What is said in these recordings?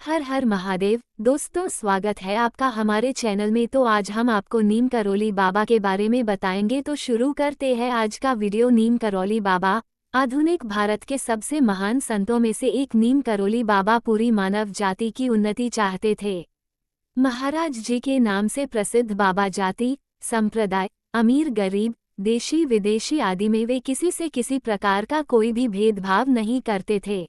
हर हर महादेव। दोस्तों, स्वागत है आपका हमारे चैनल में। तो आज हम आपको नीम करौली बाबा के बारे में बताएंगे। तो शुरू करते हैं आज का वीडियो। नीम करौली बाबा आधुनिक भारत के सबसे महान संतों में से एक नीम करौली बाबा पूरी मानव जाति की उन्नति चाहते थे। महाराज जी के नाम से प्रसिद्ध बाबा जाति, संप्रदाय, अमीर गरीब, देशी विदेशी आदि में वे किसी से किसी प्रकार का कोई भी भेदभाव नहीं करते थे।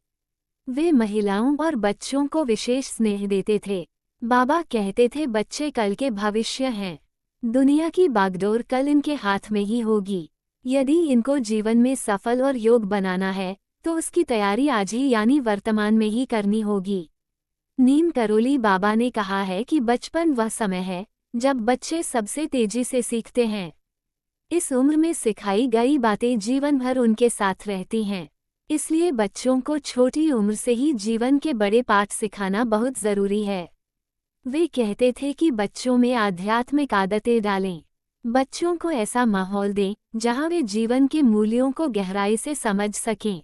वे महिलाओं और बच्चों को विशेष स्नेह देते थे। बाबा कहते थे, बच्चे कल के भविष्य हैं। दुनिया की बागडोर कल इनके हाथ में ही होगी। यदि इनको जीवन में सफल और योग्य बनाना है तो उसकी तैयारी आज ही यानी वर्तमान में ही करनी होगी। नीम करौली बाबा ने कहा है कि बचपन वह समय है जब बच्चे सबसे तेजी से सीखते हैं। इस उम्र में सिखाई गई बातें जीवन भर उनके साथ रहती हैं। इसलिए बच्चों को छोटी उम्र से ही जीवन के बड़े पाठ सिखाना बहुत जरूरी है। वे कहते थे कि बच्चों में आध्यात्मिक आदतें डालें। बच्चों को ऐसा माहौल दें जहां वे जीवन के मूल्यों को गहराई से समझ सकें।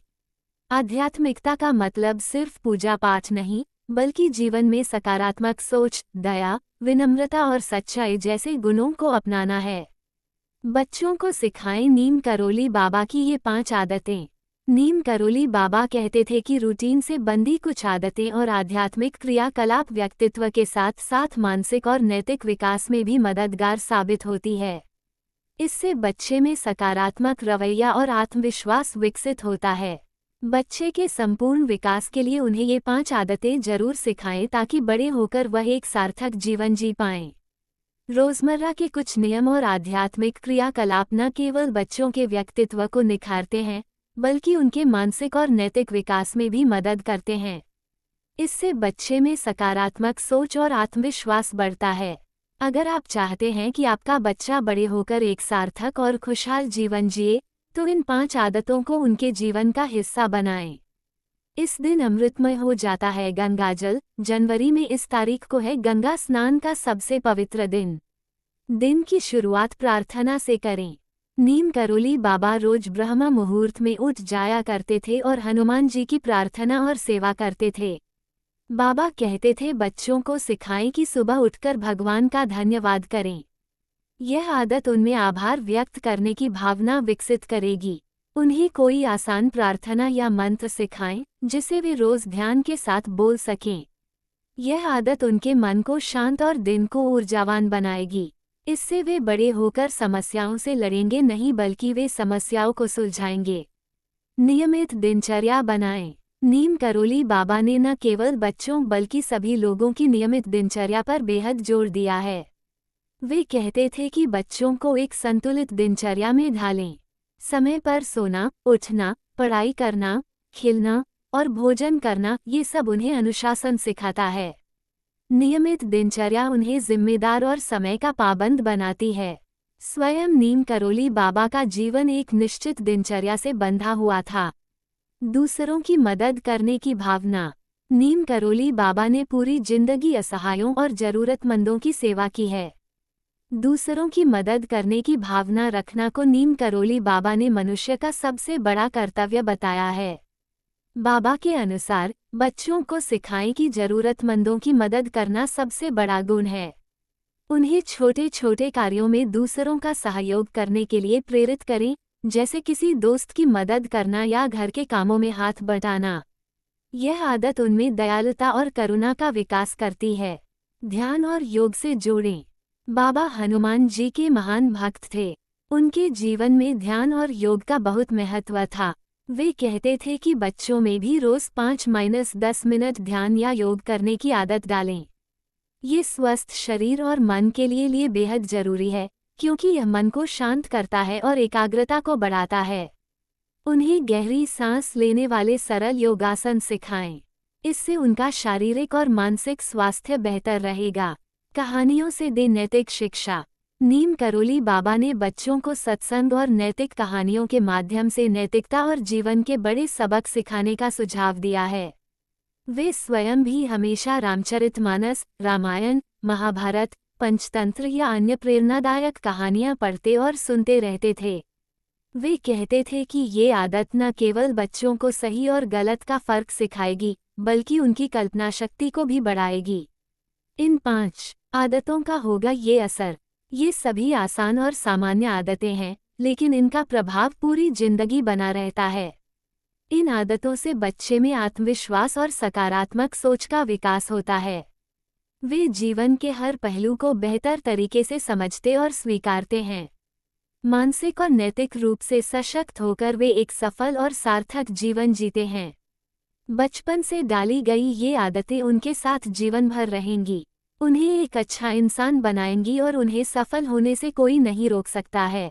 आध्यात्मिकता का मतलब सिर्फ पूजा पाठ नहीं, बल्कि जीवन में सकारात्मक सोच, दया, विनम्रता और सच्चाई जैसे गुणों को अपनाना है। बच्चों को सिखाएं नीम करौली बाबा की ये 5 आदतें। नीम करौली बाबा कहते थे कि रूटीन से बंधी कुछ आदतें और आध्यात्मिक क्रियाकलाप व्यक्तित्व के साथ साथ मानसिक और नैतिक विकास में भी मददगार साबित होती है। इससे बच्चे में सकारात्मक रवैया और आत्मविश्वास विकसित होता है। बच्चे के संपूर्ण विकास के लिए उन्हें ये 5 आदतें जरूर सिखाएं ताकि बड़े होकर वह एक सार्थक जीवन जी पाएं। रोजमर्रा के कुछ नियम और आध्यात्मिक क्रियाकलाप न केवल बच्चों के व्यक्तित्व को निखारते हैं, बल्कि उनके मानसिक और नैतिक विकास में भी मदद करते हैं। इससे बच्चे में सकारात्मक सोच और आत्मविश्वास बढ़ता है। अगर आप चाहते हैं कि आपका बच्चा बड़े होकर एक सार्थक और खुशहाल जीवन जिए, तो इन 5 आदतों को उनके जीवन का हिस्सा बनाएं। इस दिन अमृतमय हो जाता है गंगाजल। जनवरी में इस तारीख को है गंगा स्नान का सबसे पवित्र दिन। दिन की शुरुआत प्रार्थना से करें। नीम करौली बाबा रोज ब्रह्म मुहूर्त में उठ जाया करते थे और हनुमान जी की प्रार्थना और सेवा करते थे। बाबा कहते थे, बच्चों को सिखाएं कि सुबह उठकर भगवान का धन्यवाद करें। यह आदत उनमें आभार व्यक्त करने की भावना विकसित करेगी। उन्हें कोई आसान प्रार्थना या मंत्र सिखाएं जिसे वे रोज ध्यान के साथ बोल सकें। यह आदत उनके मन को शांत और दिन को ऊर्जावान बनाएगी। इससे वे बड़े होकर समस्याओं से लड़ेंगे नहीं, बल्कि वे समस्याओं को सुलझाएंगे। नियमित दिनचर्या बनाएं। नीम करौली बाबा ने न केवल बच्चों बल्कि सभी लोगों की नियमित दिनचर्या पर बेहद जोर दिया है। वे कहते थे कि बच्चों को एक संतुलित दिनचर्या में ढालें। समय पर सोना, उठना, पढ़ाई करना, खेलना और भोजन करना, ये सब उन्हें अनुशासन सिखाता है। नियमित दिनचर्या उन्हें जिम्मेदार और समय का पाबंद बनाती है। स्वयं नीम करौली बाबा का जीवन एक निश्चित दिनचर्या से बंधा हुआ था। दूसरों की मदद करने की भावना। नीम करौली बाबा ने पूरी जिंदगी असहायों और जरूरतमंदों की सेवा की है। दूसरों की मदद करने की भावना रखना को नीम करौली बाबा ने मनुष्य का सबसे बड़ा कर्तव्य बताया है। बाबा के अनुसार बच्चों को सिखाएं कि जरूरतमंदों की मदद करना सबसे बड़ा गुण है। उन्हें छोटे छोटे कार्यों में दूसरों का सहयोग करने के लिए प्रेरित करें, जैसे किसी दोस्त की मदद करना या घर के कामों में हाथ बटाना। यह आदत उनमें दयालुता और करुणा का विकास करती है। ध्यान और योग से जोड़ें। बाबा हनुमान जी के महान भक्त थे। उनके जीवन में ध्यान और योग का बहुत महत्व था। वे कहते थे कि बच्चों में भी रोज 5-10 मिनट ध्यान या योग करने की आदत डालें। ये स्वस्थ शरीर और मन के लिए बेहद जरूरी है, क्योंकि यह मन को शांत करता है और एकाग्रता को बढ़ाता है। उन्हें गहरी सांस लेने वाले सरल योगासन सिखाएं। इससे उनका शारीरिक और मानसिक स्वास्थ्य बेहतर रहेगा। कहानियों से दे नैतिक शिक्षा। नीम करौली बाबा ने बच्चों को सत्संग और नैतिक कहानियों के माध्यम से नैतिकता और जीवन के बड़े सबक सिखाने का सुझाव दिया है। वे स्वयं भी हमेशा रामचरितमानस, रामायण, महाभारत, पंचतंत्र या अन्य प्रेरणादायक कहानियां पढ़ते और सुनते रहते थे। वे कहते थे कि ये आदत न केवल बच्चों को सही और गलत का फर्क सिखाएगी, बल्कि उनकी कल्पना शक्ति को भी बढ़ाएगी। इन 5 आदतों का होगा ये असर। ये सभी आसान और सामान्य आदतें हैं, लेकिन इनका प्रभाव पूरी जिंदगी बना रहता है। इन आदतों से बच्चे में आत्मविश्वास और सकारात्मक सोच का विकास होता है। वे जीवन के हर पहलू को बेहतर तरीके से समझते और स्वीकारते हैं। मानसिक और नैतिक रूप से सशक्त होकर वे एक सफल और सार्थक जीवन जीते हैं। बचपन से डाली गई ये आदतें उनके साथ जीवन भर रहेंगी, उन्हें एक अच्छा इंसान बनाएंगी और उन्हें सफल होने से कोई नहीं रोक सकता है।